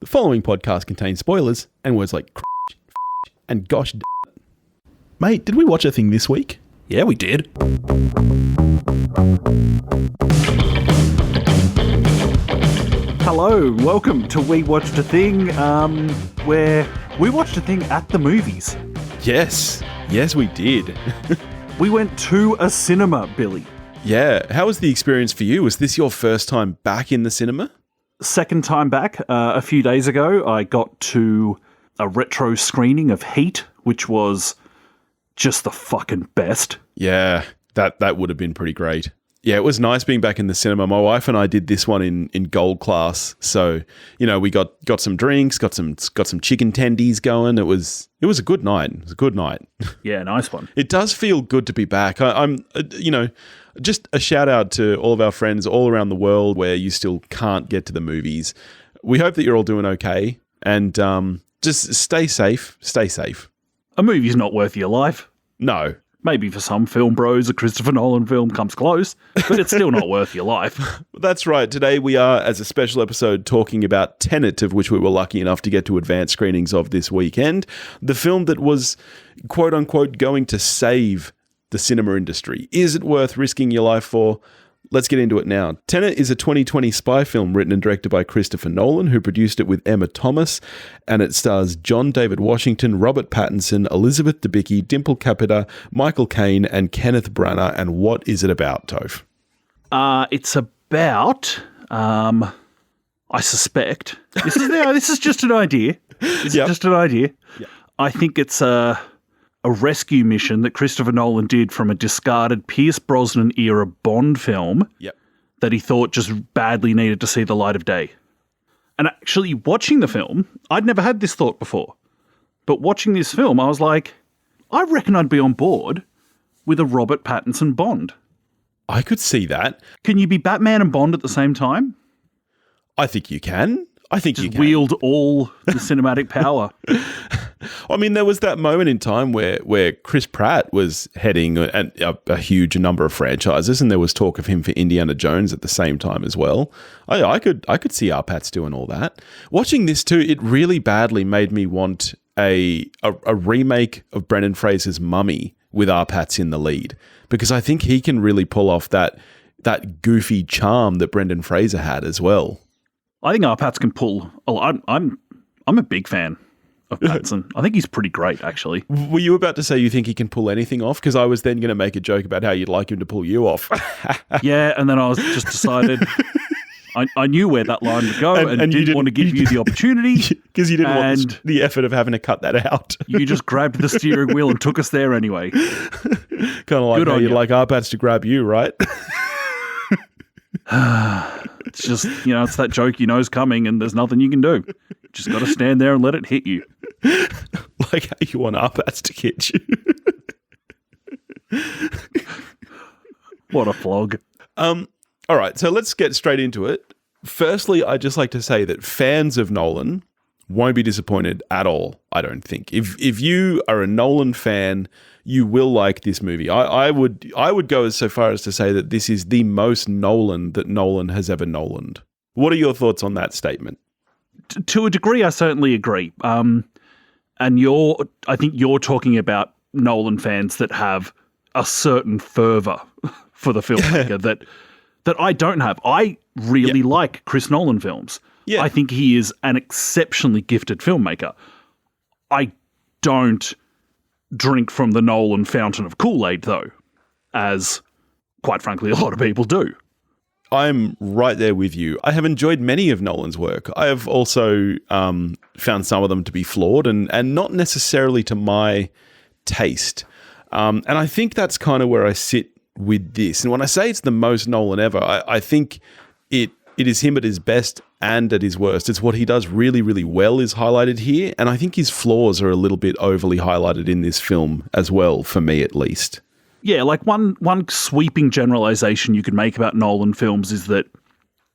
The following podcast contains spoilers and words like and gosh. Mate, did we watch a thing this week? Yeah, we did. Hello, welcome to We Watched a Thing, where we watched a thing at the movies. Yes, we did. We went to a cinema, Billy. Yeah, how was the experience for you? Was this your first time back in the cinema? Second time back. A few days ago, I got to a retro screening of Heat, which was just the fucking best. Yeah, that would have been pretty great. Yeah, it was nice being back in the cinema. My wife and I did this one in gold class. So, you know, we got some drinks, got some chicken tendies going. It was a good night. It was a good night. Yeah, nice one. It does feel good to be back. I'm just a shout out to all of our friends all around the world where you still can't get to the movies. We hope that you're all doing okay, and just stay safe. Stay safe. A movie's not worth your life. No. Maybe for some film bros, a Christopher Nolan film comes close, but it's still not worth your life. That's right. Today we are, as a special episode, talking about Tenet, of which we were lucky enough to get to advanced screenings of this weekend. The film that was, quote-unquote, going to save the cinema industry. Is it worth risking your life for? Let's get into it now. Tenet is a 2020 spy film written and directed by Christopher Nolan, who produced it with Emma Thomas, and it stars John David Washington, Robert Pattinson, Elizabeth Debicki, Dimple Kapadia, Michael Caine, and Kenneth Branagh. And what is it about, Toph? It's about, I suspect, this is just an idea. It's just an idea. Yep. I think it's a rescue mission that Christopher Nolan did from a discarded Pierce Brosnan-era Bond film that he thought just badly needed to see the light of day. And actually, watching the film, I'd never had this thought before. But watching this film, I was like, I reckon I'd be on board with a Robert Pattinson Bond. I could see that. Can you be Batman and Bond at the same time? I think you can. Just wield all the cinematic power. I mean, there was that moment in time where Chris Pratt was heading a huge number of franchises, and there was talk of him for Indiana Jones at the same time as well. I could see our Pats doing all that. Watching this too, it really badly made me want a remake of Brendan Fraser's Mummy with our Pats in the lead, because I think he can really pull off that goofy charm that Brendan Fraser had as well. I think our Pats can pull. I'm a big fan of Pattinson. I think he's pretty great, actually. Were you about to say you think he can pull anything off? Because I was then going to make a joke about how you'd like him to pull you off. Yeah, and then I was just decided. I knew where that line would go, and didn't want to give you the opportunity. Because you didn't want the effort of having to cut that out. You just grabbed the steering wheel and took us there anyway. Kind of like how you'd like our Pats to grab you, right? It's just, it's that joke you know's coming and there's nothing you can do. Just got to stand there and let it hit you. Like how you want our Pats to hit you. What a flog. All right, so let's get straight into it. Firstly, I'd just like to say that fans of Nolan won't be disappointed at all, I don't think. If you are a Nolan fan, you will like this movie. I would go so far as to say that this is the most Nolan that Nolan has ever Nolaned. What are your thoughts on that statement? To a degree, I certainly agree. And I think you're talking about Nolan fans that have a certain fervor for the filmmaker that I don't have. I really like Chris Nolan films. Yeah. I think he is an exceptionally gifted filmmaker. I don't drink from the Nolan fountain of Kool-Aid, though, as, quite frankly, a lot of people do. I'm right there with you. I have enjoyed many of Nolan's work. I have also found some of them to be flawed and not necessarily to my taste. And I think that's kind of where I sit with this. And when I say it's the most Nolan ever, I think it is him at his best and at his worst. It's what he does really, really well is highlighted here. And I think his flaws are a little bit overly highlighted in this film as well, for me at least. Yeah, like one sweeping generalization you could make about Nolan films is that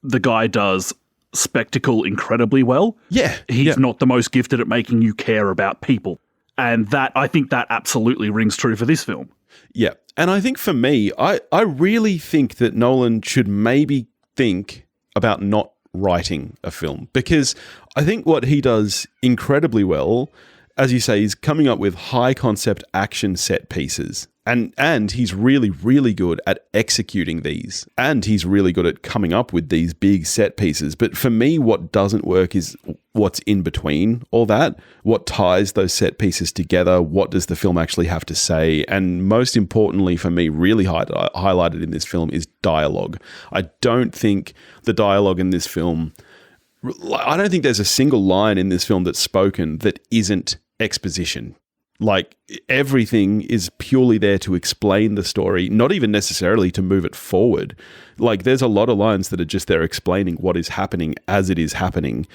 the guy does spectacle incredibly well. Yeah. He's not the most gifted at making you care about people. And I think that absolutely rings true for this film. Yeah. And I think for me, I really think that Nolan should maybe think about not writing a film, because I think what he does incredibly well, as you say, is coming up with high concept action set pieces. And he's really, really good at executing these. And he's really good at coming up with these big set pieces. But for me, what doesn't work is what's in between all that. What ties those set pieces together? What does the film actually have to say? And most importantly for me, really highlighted in this film is dialogue. I don't think the dialogue in this film... I don't think there's a single line in this film that's spoken that isn't exposition. Like, everything is purely there to explain the story, not even necessarily to move it forward. Like, there's a lot of lines that are just there explaining what is happening as it is happening.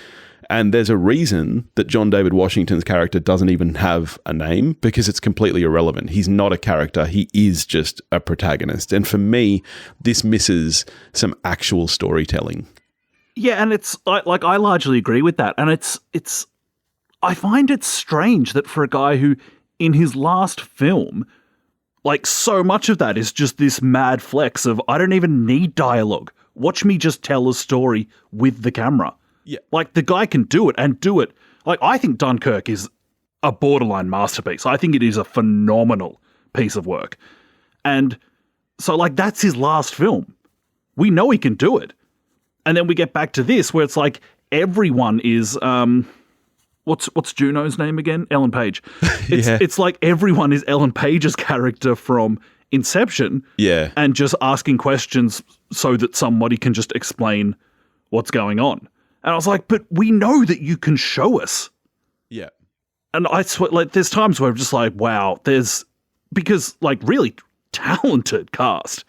And there's a reason that John David Washington's character doesn't even have a name, because it's completely irrelevant. He's not a character. He is just a protagonist. And for me, this misses some actual storytelling. Yeah, and it's like I largely agree with that. And it's I find it strange that for a guy who, in his last film, like, so much of that is just this mad flex of, I don't even need dialogue. Watch me just tell a story with the camera. Yeah. Like, the guy can do it and do it. Like, I think Dunkirk is a borderline masterpiece. I think it is a phenomenal piece of work. And so, like, that's his last film. We know he can do it. And then we get back to this, where it's like everyone is... What's Juno's name again? Ellen Page. It's like everyone is Ellen Page's character from Inception. Yeah. And just asking questions so that somebody can just explain what's going on. And I was like, but we know that you can show us. Yeah. And I swear, like, there's times where I'm just like, wow, because like, really talented cast.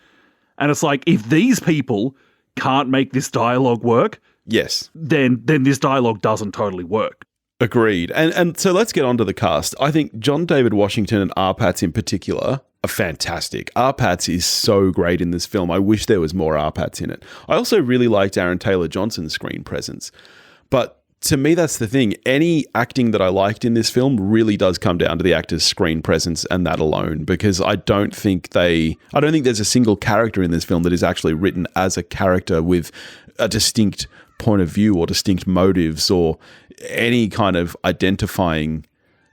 And it's like, if these people can't make this dialogue work, yes, then this dialogue doesn't totally work. Agreed. And so let's get on to the cast. I think John David Washington and Arpats in particular are fantastic. Arpats is so great in this film. I wish there was more Arpats in it. I also really liked Aaron Taylor-Johnson's screen presence. But to me, that's the thing. Any acting that I liked in this film really does come down to the actor's screen presence and that alone, because I don't think there's a single character in this film that is actually written as a character with a distinct point of view or distinct motives or any kind of identifying,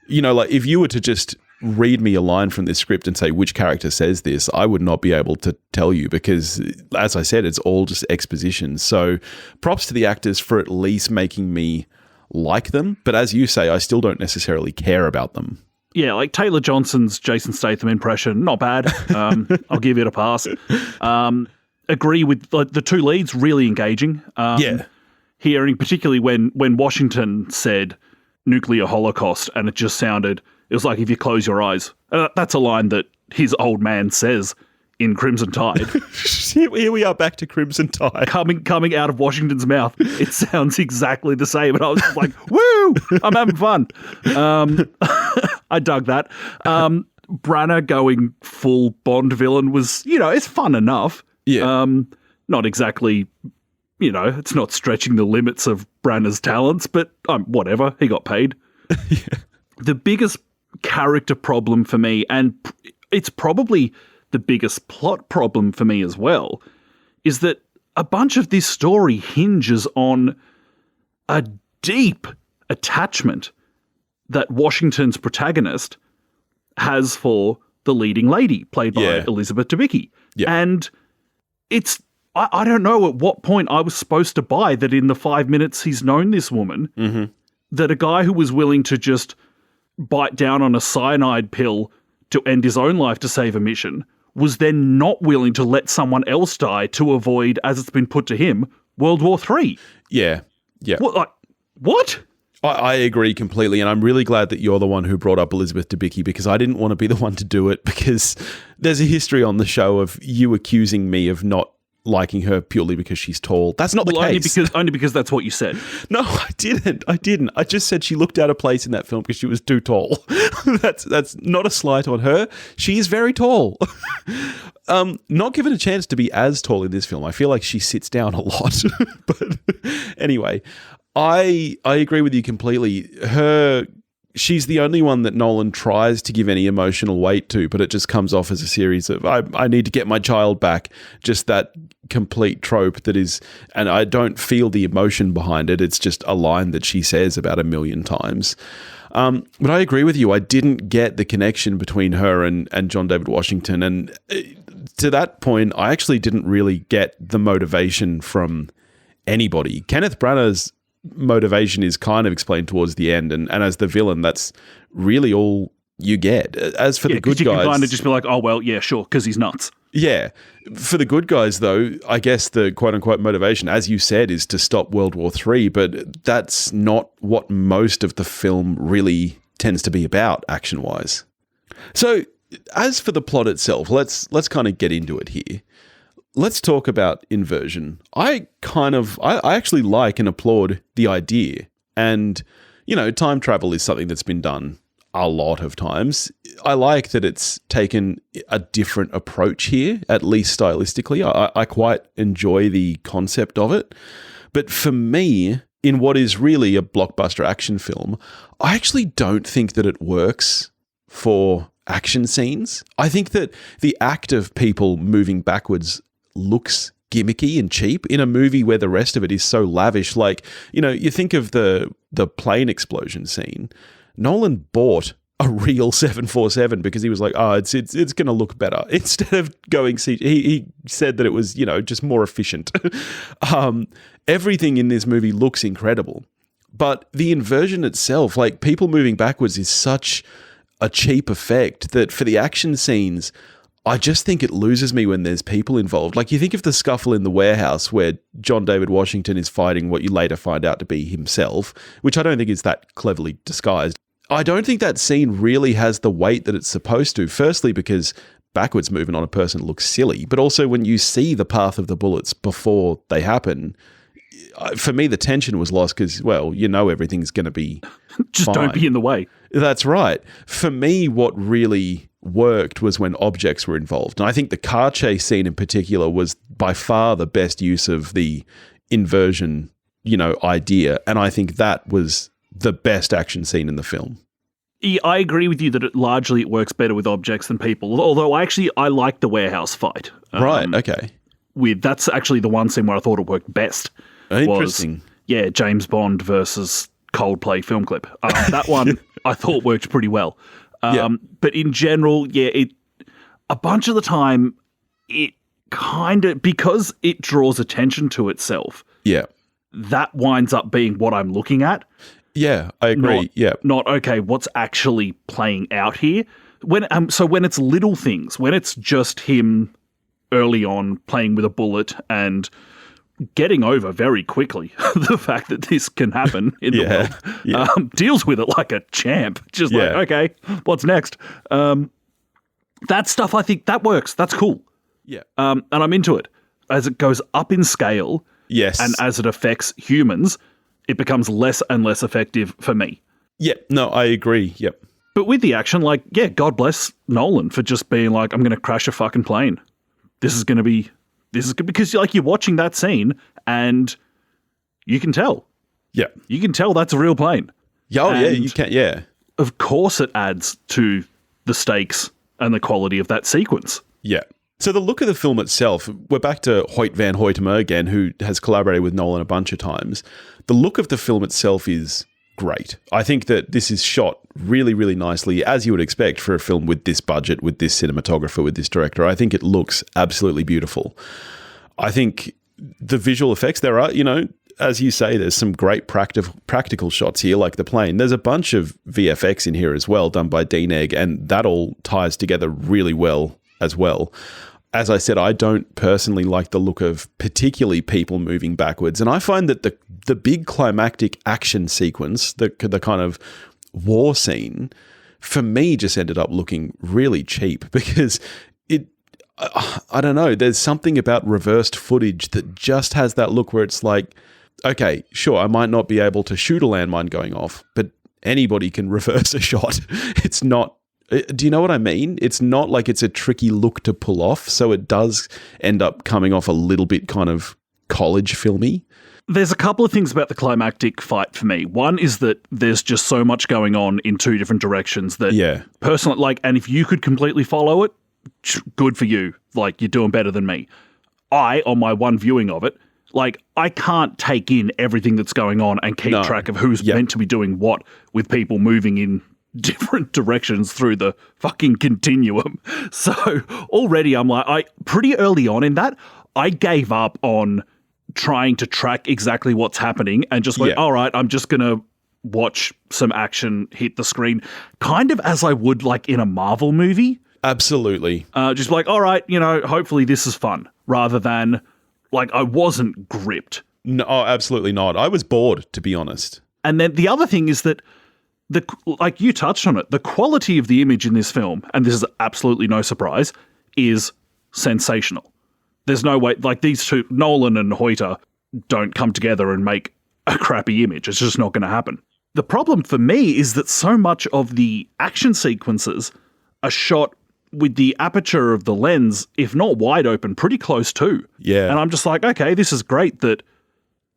like, if you were to just read me a line from this script and say which character says this, I would not be able to tell you, because, as I said, it's all just exposition. So props to the actors for at least making me like them. But as you say, I still don't necessarily care about them. Yeah, like Taylor Johnson's Jason Statham impression, not bad. I'll give it a pass. Agree with the two leads, really engaging. Yeah. Hearing particularly when Washington said nuclear holocaust, and it was like, if you close your eyes. That's a line that his old man says in Crimson Tide. Here we are back to Crimson Tide. Coming out of Washington's mouth. It sounds exactly the same. And I was just like, woo, I'm having fun. I dug that. Branagh going full Bond villain was, it's fun enough. Yeah. Not exactly... it's not stretching the limits of Branagh's talents, but whatever, he got paid. Yeah. The biggest character problem for me, and it's probably the biggest plot problem for me as well, is that a bunch of this story hinges on a deep attachment that Washington's protagonist has for the leading lady, played by Elizabeth Debicki. Yeah. And it's... I don't know at what point I was supposed to buy that in the 5 minutes he's known this woman, that a guy who was willing to just bite down on a cyanide pill to end his own life to save a mission was then not willing to let someone else die to avoid, as it's been put to him, World War III. Yeah. Yeah. What? I agree completely, and I'm really glad that you're the one who brought up Elizabeth Debicki, because I didn't want to be the one to do it, because there's a history on the show of you accusing me of not liking her purely because she's tall. That's not the case. Only because that's what you said. No, I didn't. I just said she looked out of place in that film because she was too tall. That's not a slight on her. She is very tall. Not given a chance to be as tall in this film. I feel like she sits down a lot. But anyway, I agree with you completely. Her she's the only one that Nolan tries to give any emotional weight to, but it just comes off as a series of, I need to get my child back. Just that complete trope that is, and I don't feel the emotion behind it. It's just a line that she says about 1 million times. But I agree with you. I didn't get the connection between her and John David Washington. And to that point, I actually didn't really get the motivation from anybody. Kenneth Branagh's motivation is kind of explained towards the end, and as the villain, that's really all you get. As for the good guys, you can kind of just be like, oh well, yeah, sure, because he's nuts. Yeah. For the good guys, though, I guess the quote-unquote motivation, as you said, is to stop World War III, but that's not what most of the film really tends to be about, action-wise. So, as for the plot itself, let's kind of get into it here. Let's talk about inversion. I actually like and applaud the idea. And, time travel is something that's been done a lot of times. I like that it's taken a different approach here, at least stylistically. I quite enjoy the concept of it. But for me, in what is really a blockbuster action film, I actually don't think that it works for action scenes. I think that the act of people moving backwards looks gimmicky and cheap in a movie where the rest of it is so lavish. Like, you think of the plane explosion scene. Nolan bought a real 747 because he was like, oh, it's going to look better. Instead of going CG, he said that it was, just more efficient. Everything in this movie looks incredible. But the inversion itself, like people moving backwards, is such a cheap effect that for the action scenes, I just think it loses me when there's people involved. Like you think of the scuffle in the warehouse where John David Washington is fighting what you later find out to be himself, which I don't think is that cleverly disguised. I don't think that scene really has the weight that it's supposed to. Firstly, because backwards movement on a person looks silly, but also when you see the path of the bullets before they happen, for me, the tension was lost because, well, everything's going to be just fine. Don't be in the way. That's right. For me, what really worked was when objects were involved. And I think the car chase scene in particular was by far the best use of the inversion, idea. And I think that was the best action scene in the film. Yeah, I agree with you that it largely works better with objects than people. Although I like the warehouse fight. Right. Okay. That's actually the one scene where I thought it worked best. Interesting. James Bond versus Coldplay film clip. That one I thought worked pretty well. But in general, a bunch of the time, it kind of, because it draws attention to itself, that winds up being what I'm looking at. Yeah, I agree. Not, okay, what's actually playing out here? So when it's little things, when it's just him early on playing with a bullet and getting over very quickly the fact that this can happen in the world, deals with it like a champ. Just like, okay, what's next? That stuff, I think that works. That's cool. Yeah. And I'm into it. As it goes up in scale, and as it affects humans, it becomes less and less effective for me. Yeah, no, I agree. Yep. But with the action, God bless Nolan for just being like, I'm going to crash a fucking plane. This is good because you're watching that scene and you can tell. Yeah. You can tell that's a real plane. You can. Yeah. Of course it adds to the stakes and the quality of that sequence. Yeah. So the look of the film itself, we're back to Hoyt van Hoytema again, who has collaborated with Nolan a bunch of times. The look of the film itself is great. I think that this is shot really, really nicely, as you would expect for a film with this budget, with this cinematographer, with this director. I think it looks absolutely beautiful. I think the visual effects, there are, as you say, there's some great practical shots here, like the plane. There's a bunch of VFX in here as well, done by Dean Egg, and that all ties together really well as well. As I said, I don't personally like the look of particularly people moving backwards. And I find that the big climactic action sequence, the kind of war scene, for me just ended up looking really cheap because I don't know, there's something about reversed footage that just has that look where it's like, okay, sure, I might not be able to shoot a landmine going off, but anybody can reverse a shot. It's not. Do you know what I mean? It's not like it's a tricky look to pull off, so it does end up coming off a little bit kind of college filmy. There's a couple of things about the climactic fight for me. One is that there's just so much going on in two different directions that personally, like, and if you could completely follow it, good for you. Like, you're doing better than me. On my one viewing of it, like, I can't take in everything that's going on and keep track of who's meant to be doing what with people moving in different directions through the fucking continuum. So already I'm like, pretty early on in that, I gave up on trying to track exactly what's happening and just went, all right, I'm just going to watch some action hit the screen, kind of as I would like in a Marvel movie. Absolutely. Just like, all right, hopefully this is fun, rather than like I wasn't gripped. No, absolutely not. I was bored, to be honest. And then the other thing is that like you touched on it, the quality of the image in this film, and this is absolutely no surprise, is sensational. There's no way, like these two, Nolan and Hoyter, don't come together and make a crappy image. It's just not going to happen. The problem for me is that so much of the action sequences are shot with the aperture of the lens, if not wide open, pretty close to. Yeah. And I'm just like, okay, this is great that,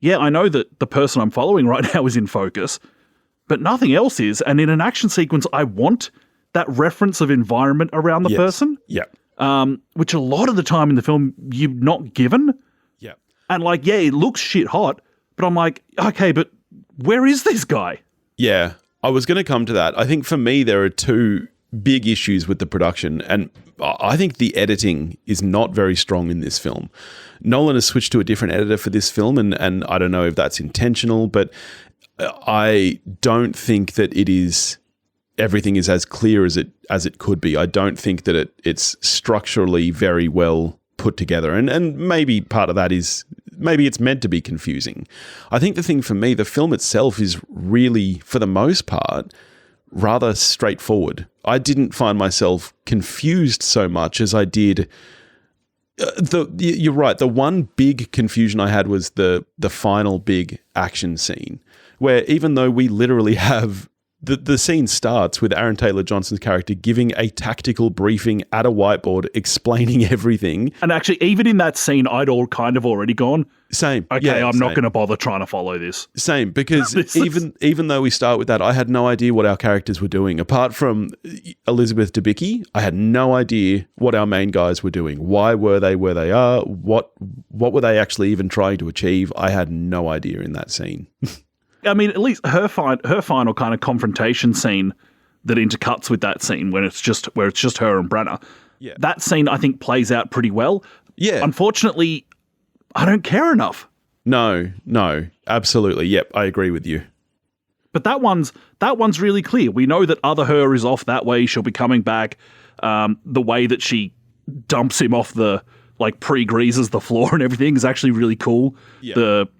I know that the person I'm following right now is in focus, but nothing else is. And in an action sequence, I want that reference of environment around the person. Yeah. Which a lot of the time in the film, you're not given. Yeah. And like, it looks shit hot, but I'm like, okay, but where is this guy? Yeah. I was going to come to that. I think for me, there are two big issues with the production, and I think the editing is not very strong in this film. Nolan has switched to a different editor for this film, and I don't know if that's intentional, but I don't think that everything is as clear as it could be. I don't think that it's structurally very well put together, and maybe part of that is maybe it's meant to be confusing. I think the thing for me, the film itself is really, for the most part, rather straightforward. I didn't find myself confused so much as I did. You're right. The one big confusion I had was the final big action scene, where even though we literally have the scene starts with Aaron Taylor-Johnson's character giving a tactical briefing at a whiteboard, explaining everything. And actually, even in that scene, I'd kind of already gone, same. Okay, yeah, I'm not going to bother trying to follow this. Same, because even though we start with that, I had no idea what our characters were doing. Apart from Elizabeth Debicki, I had no idea what our main guys were doing. Why were they where they are? What were they actually even trying to achieve? I had no idea in that scene. I mean, at least her final kind of confrontation scene that intercuts with that scene where it's just her and Branagh. Yeah. That scene, I think, plays out pretty well. Yeah. Unfortunately, I don't care enough. No, absolutely. Yep, I agree with you. But that one's really clear. We know that other her is off that way. She'll be coming back. The way that she dumps him off like pre-greases the floor and everything is actually really cool. Yeah.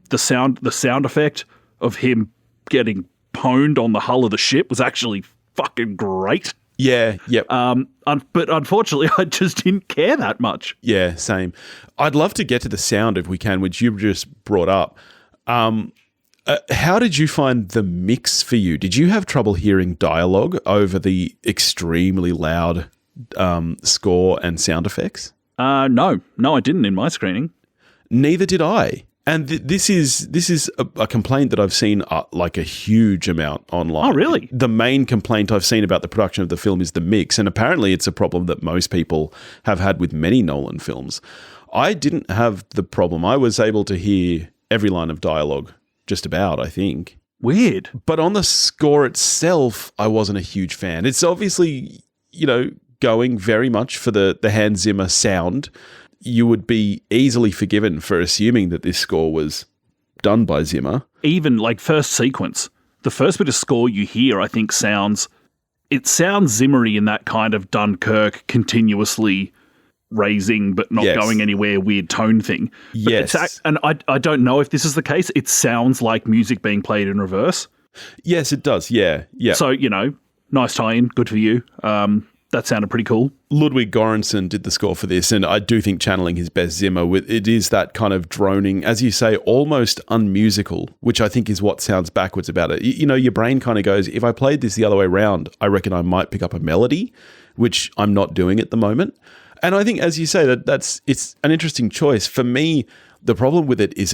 The sound effect of him getting pwned on the hull of the ship was actually fucking great. Yeah, yep. But unfortunately, I just didn't care that much. Yeah, same. I'd love to get to the sound if we can, which you just brought up. How did you find the mix for you? Did you have trouble hearing dialogue over the extremely loud score and sound effects? No, I didn't in my screening. Neither did I. And this is a complaint that I've seen like a huge amount online. Oh, really? The main complaint I've seen about the production of the film is the mix, and apparently it's a problem that most people have had with many Nolan films. I didn't have the problem. I was able to hear every line of dialogue, just about, I think. Weird. But on the score itself, I wasn't a huge fan. It's obviously, going very much for the Hans Zimmer sound. You would be easily forgiven for assuming that this score was done by Zimmer. Even like first sequence, the first bit of score you hear, I think sounds Zimmery in that kind of Dunkirk continuously raising but not going anywhere weird tone thing. But yes. And I don't know if this is the case. It sounds like music being played in reverse. Yes, it does. Yeah. So, nice tie-in. Good for you. That sounded pretty cool. Ludwig Göransson did the score for this, and I do think channeling his best Zimmer, it is that kind of droning, as you say, almost unmusical, which I think is what sounds backwards about it. Your brain kind of goes, if I played this the other way around, I reckon I might pick up a melody, which I'm not doing at the moment. And I think, as you say, it's an interesting choice. For me, the problem with it is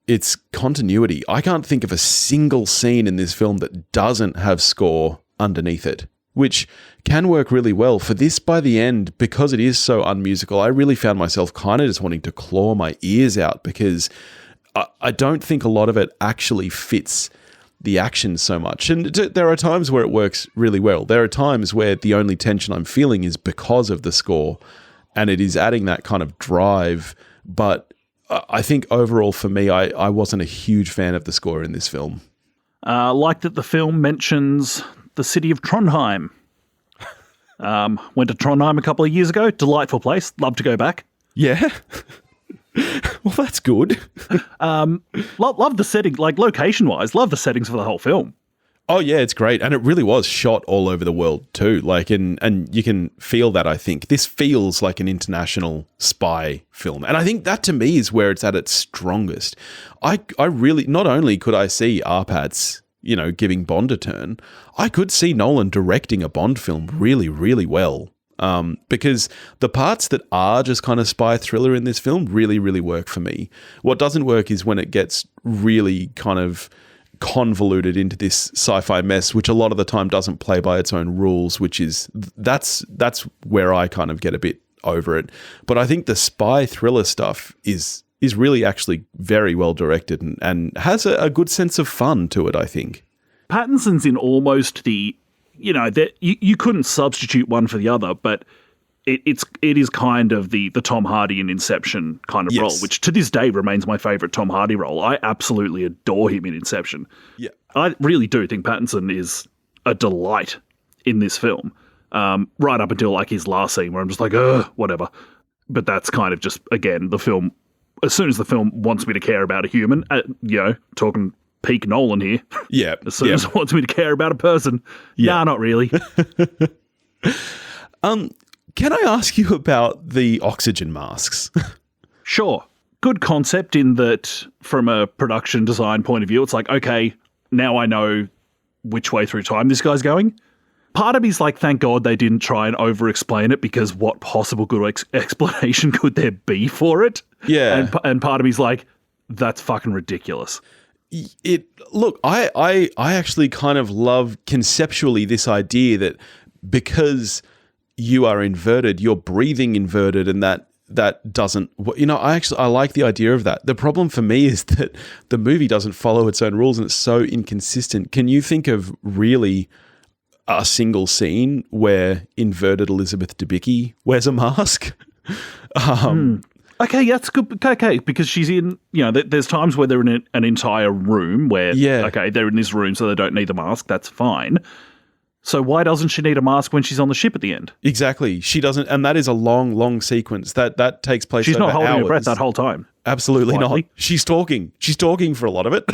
its continuity. I can't think of a single scene in this film that doesn't have score underneath it, which can work really well. For this, by the end, because it is so unmusical, I really found myself kind of just wanting to claw my ears out because I don't think a lot of it actually fits the action so much. And there are times where it works really well. There are times where the only tension I'm feeling is because of the score, and it is adding that kind of drive. But I think overall for me, I wasn't a huge fan of the score in this film. Like that the film mentions the city of Trondheim. Went to Trondheim a couple of years ago. Delightful place. Love to go back. Yeah. Well, that's good. Love the setting, like location-wise. Love the settings for the whole film. Oh yeah, it's great, and it really was shot all over the world too. Like, and you can feel that. I think this feels like an international spy film, and I think that to me is where it's at its strongest. I really, not only could I see Arpats, giving Bond a turn, I could see Nolan directing a Bond film really, really well. Because the parts that are just kind of spy thriller in this film really, really work for me. What doesn't work is when it gets really kind of convoluted into this sci-fi mess, which a lot of the time doesn't play by its own rules, that's where I kind of get a bit over it. But I think the spy thriller stuff is really actually very well directed and has a good sense of fun to it, I think. Pattinson's in almost the... that you couldn't substitute one for the other, but it is kind of the Tom Hardy in Inception kind of role, which to this day remains my favourite Tom Hardy role. I absolutely adore him in Inception. Yeah, I really do think Pattinson is a delight in this film, right up until like his last scene where I'm just like, whatever. But that's kind of just, again, the film, as soon as the film wants me to care about a human, talking peak Nolan here. Yeah. As soon as it wants me to care about a person. Yeah. Nah, not really. Can I ask you about the oxygen masks? Sure. Good concept in that from a production design point of view, it's like, okay, now I know which way through time this guy's going. Part of me's like, thank God they didn't try and over-explain it, because what possible good explanation could there be for it? Yeah. And part of me's like, that's fucking ridiculous. Look, I actually kind of love conceptually this idea that because you are inverted, you're breathing inverted, and that doesn't, I like the idea of that. The problem for me is that the movie doesn't follow its own rules and it's so inconsistent. Can you think of really a single scene where inverted Elizabeth Debicki wears a mask? Okay, that's good. Okay, because she's in, there's times where they're in an entire room where, okay, they're in this room so they don't need the mask. That's fine. So why doesn't she need a mask when she's on the ship at the end? Exactly. She doesn't, and that is a long, long sequence. That takes place over hours. She's not holding her breath that whole time. Absolutely not. She's talking. She's talking for a lot of it.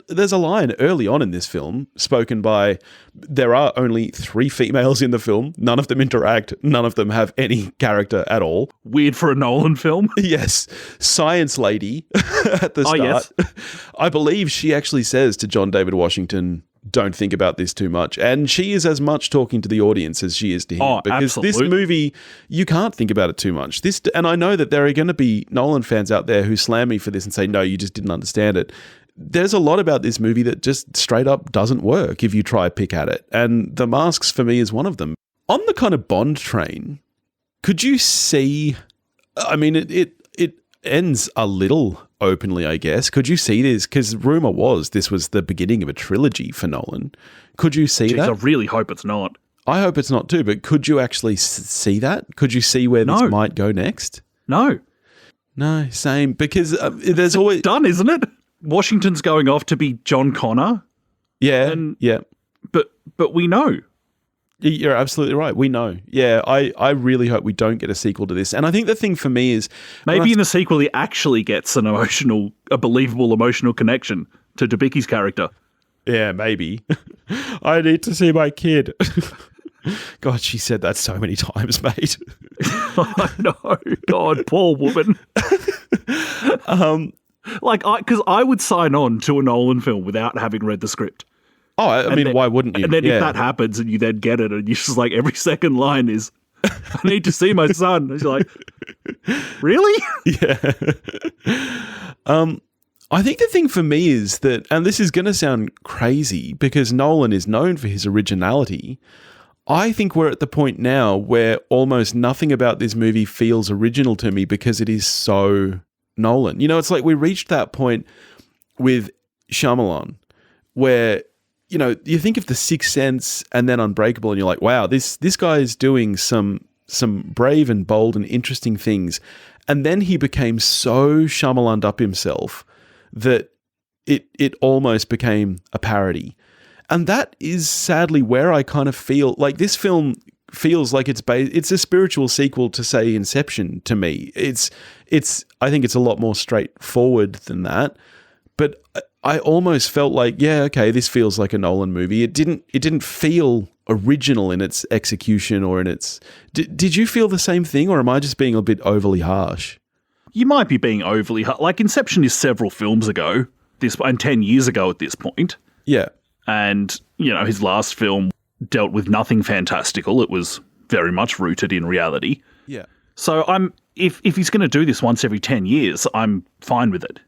There's a line early on in this film spoken by, there are only 3 females in the film. None of them interact. None of them have any character at all. Weird for a Nolan film. Yes. Science lady at the start. Yes. I believe she actually says to John David Washington, don't think about this too much. And she is as much talking to the audience as she is to him. Because absolutely. This movie, you can't think about it too much. And I know that there are going to be Nolan fans out there who slam me for this and say, no, you just didn't understand it. There's a lot about this movie that just straight up doesn't work if you try a pick at it. And The Masks for me is one of them. On the kind of Bond train, could you see, I mean, it ends a little openly, I guess. Could you see this? Because rumor was this was the beginning of a trilogy for Nolan. Could you see that? I really hope it's not. I hope it's not too, but could you actually see that? Could you see where this might go next? No, same. Because there's always... done, isn't it? Washington's going off to be John Connor. Yeah, But we know. You're absolutely right. We know. Yeah, I really hope we don't get a sequel to this. And I think the thing for me is... maybe in the sequel he actually gets a believable emotional connection to Debicki's character. Yeah, maybe. I need to see my kid. God, she said that so many times, mate. I know. God, poor woman. Because I would sign on to a Nolan film without having read the script. Oh, I mean, why wouldn't you? And then if that happens and you then get it and you're just like, every second line is, I need to see my son. And you're like, really? Yeah. I think the thing for me is that, and this is going to sound crazy because Nolan is known for his originality, I think we're at the point now where almost nothing about this movie feels original to me because it is so Nolan. You know, it's like we reached that point with Shyamalan where, you know, you think of The Sixth Sense and then Unbreakable and you're like, wow, this guy is doing some brave and bold and interesting things. And then he became so Shyamalan'd up himself that it almost became a parody. And that is sadly where I kind of feel like this film feels like it's a spiritual sequel to, say, Inception to me. I think it's a lot more straightforward than that. But I almost felt like, yeah, okay, this feels like a Nolan movie. It didn't feel original in its execution or in its... Did you feel the same thing, or am I just being a bit overly harsh? You might be being overly harsh. Like, Inception is several films ago, and 10 years ago at this point. Yeah. And, you know, his last film dealt with nothing fantastical. It was very much rooted in reality. Yeah. So if he's going to do this once every 10 years, I'm fine with it.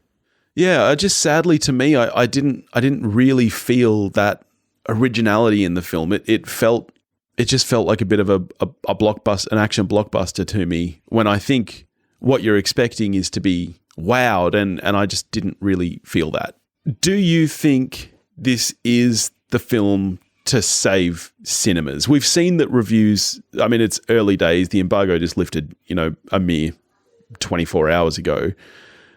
Yeah, just sadly to me, I didn't really feel that originality in the film. It just felt like a bit of a blockbuster, an action blockbuster to me, when I think what you're expecting is to be wowed, and I just didn't really feel that. Do you think this is the film to save cinemas? We've seen that reviews, I mean, it's early days. The embargo just lifted, you know, a mere 24 hours ago.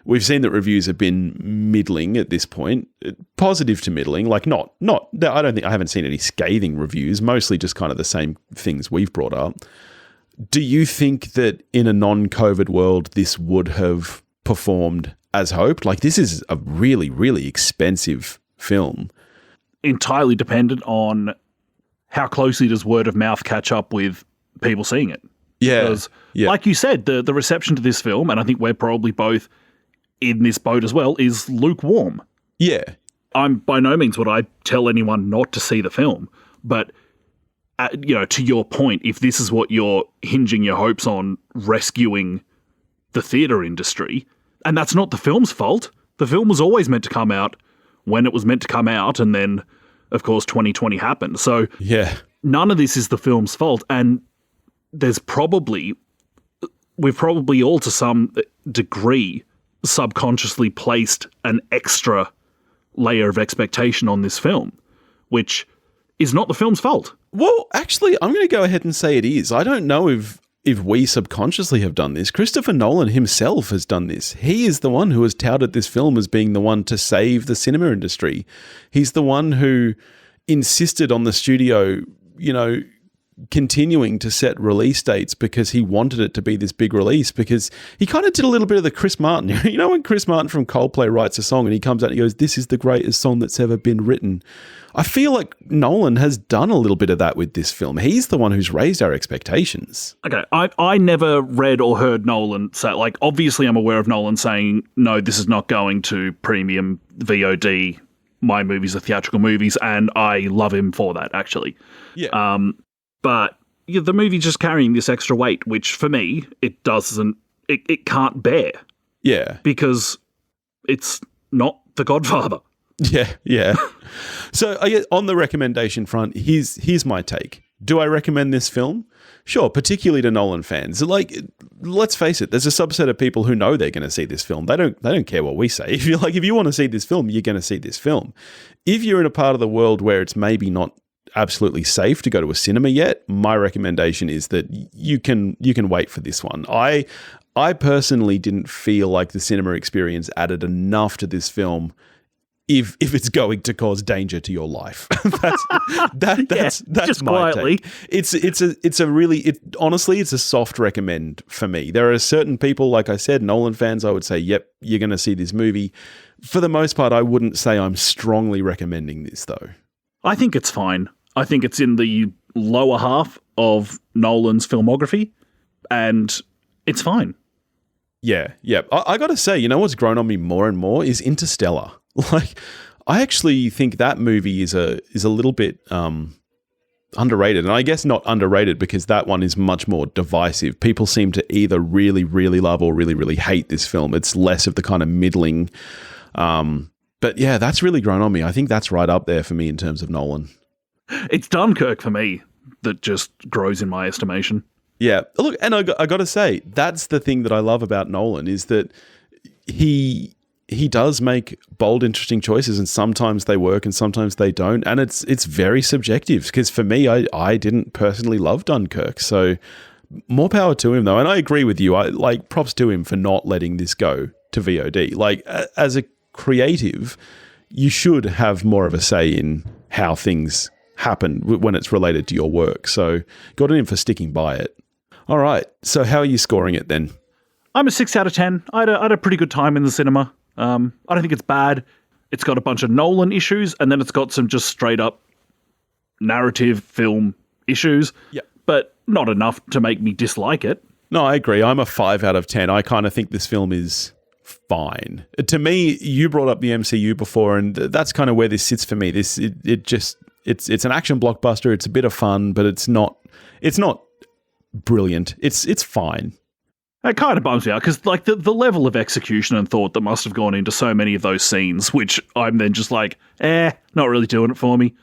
We've seen that reviews have been middling at this point, positive to middling, like not, I haven't seen any scathing reviews, mostly just kind of the same things we've brought up. Do you think that in a non-COVID world, this would have performed as hoped? Like, this is a really, really expensive film. Entirely dependent on how closely does word of mouth catch up with people seeing it. Yeah. Because, like you said, the reception to this film, and I think we're probably both in this boat as well, is lukewarm. Yeah. I'm by no means would I tell anyone not to see the film, but you know, to your point, if this is what you're hinging your hopes on, rescuing the theatre industry, and that's not the film's fault. The film was always meant to come out when it was meant to come out, and then, of course, 2020 happened. So yeah, none of this is the film's fault, and we've probably all, to some degree, subconsciously placed an extra layer of expectation on this film, which is not the film's fault. Well, actually, I'm going to go ahead and say it is. I don't know if we subconsciously have done this. Christopher Nolan himself has done this. He is the one who has touted this film as being the one to save the cinema industry. He's the one who insisted on the studio, you know, continuing to set release dates because he wanted it to be this big release, because he kind of did a little bit of the Chris Martin. You know, when Chris Martin from Coldplay writes a song and he comes out and he goes, "This is the greatest song that's ever been written." I feel like Nolan has done a little bit of that with this film. He's the one who's raised our expectations. Okay, I never read or heard Nolan say, like, obviously I'm aware of Nolan saying, no, this is not going to premium VOD. My movies are theatrical movies, and I love him for that, actually. Yeah. But the movie's just carrying this extra weight, which for me, it can't bear. Yeah. Because it's not The Godfather. Yeah. So I guess on the recommendation front, here's my take. Do I recommend this film? Sure, particularly to Nolan fans. Like, let's face it, there's a subset of people who know they're going to see this film. They don't care what we say. If you want to see this film, you're going to see this film. If you're in a part of the world where it's maybe not absolutely safe to go to a cinema yet, my recommendation is that you can wait for this one. I personally didn't feel like the cinema experience added enough to this film if it's going to cause danger to your life. that's just my quietly. Take. Honestly, it's a soft recommend for me. There are certain people, like I said, Nolan fans, I would say, yep, you're going to see this movie. For the most part, I wouldn't say I'm strongly recommending this, though. I think it's fine. I think it's in the lower half of Nolan's filmography, and it's fine. Yeah. I got to say, you know what's grown on me more and more is Interstellar. Like, I actually think that movie is a little bit underrated, and I guess not underrated because that one is much more divisive. People seem to either really, really love or really, really hate this film. It's less of the kind of middling But yeah, that's really grown on me. I think that's right up there for me in terms of Nolan. It's Dunkirk for me that just grows in my estimation. Yeah. Look, and I got to say, that's the thing that I love about Nolan is that he does make bold, interesting choices, and sometimes they work and sometimes they don't. And it's very subjective because for me, I didn't personally love Dunkirk. So more power to him, though. And I agree with you. I like props to him for not letting this go to VOD. Like, as a creative, you should have more of a say in how things happen when it's related to your work. So got on him for sticking by it. All right. So how are you scoring it then? I'm a 6 out of 10. I had a pretty good time in the cinema. I don't think it's bad. It's got a bunch of Nolan issues, and then it's got some just straight up narrative film issues. Yeah. But not enough to make me dislike it. No, I agree. I'm a 5 out of 10. I kind of think this film is fine. To me, you brought up the MCU before, and that's kind of where this sits for me. It's an action blockbuster. It's a bit of fun, but it's not brilliant. It's fine. It kind of bums me out because like the level of execution and thought that must have gone into so many of those scenes, which I'm then just like, not really doing it for me.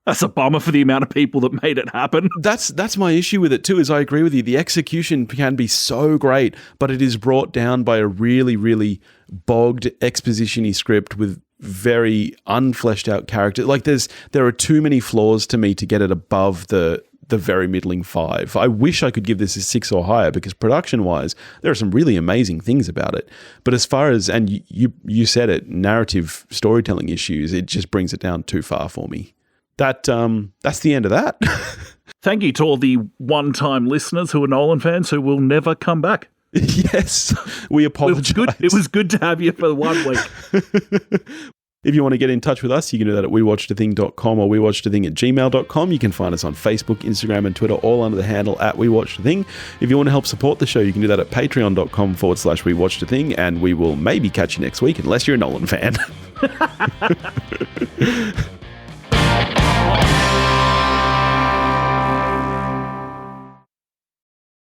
That's a bummer for the amount of people that made it happen. That's my issue with it too, is I agree with you. The execution can be so great, but it is brought down by a really, really bogged exposition-y script with very unfleshed out characters. Like there are too many flaws to me to get it above the very middling 5. I wish I could give this a 6 or higher because production-wise, there are some really amazing things about it. But as far as, and you said it, narrative storytelling issues, it just brings it down too far for me. That's the end of that. Thank you to all the one-time listeners who are Nolan fans who will never come back. Yes, we apologize. It was good to have you for 1 week. If you want to get in touch with us, you can do that at wewatchedathing.com or wewatchedathing@gmail.com. You can find us on Facebook, Instagram, and Twitter, all under the handle @wewatchedathing. If you want to help support the show, you can do that at patreon.com/wewatchedathing, and we will maybe catch you next week, unless you're a Nolan fan.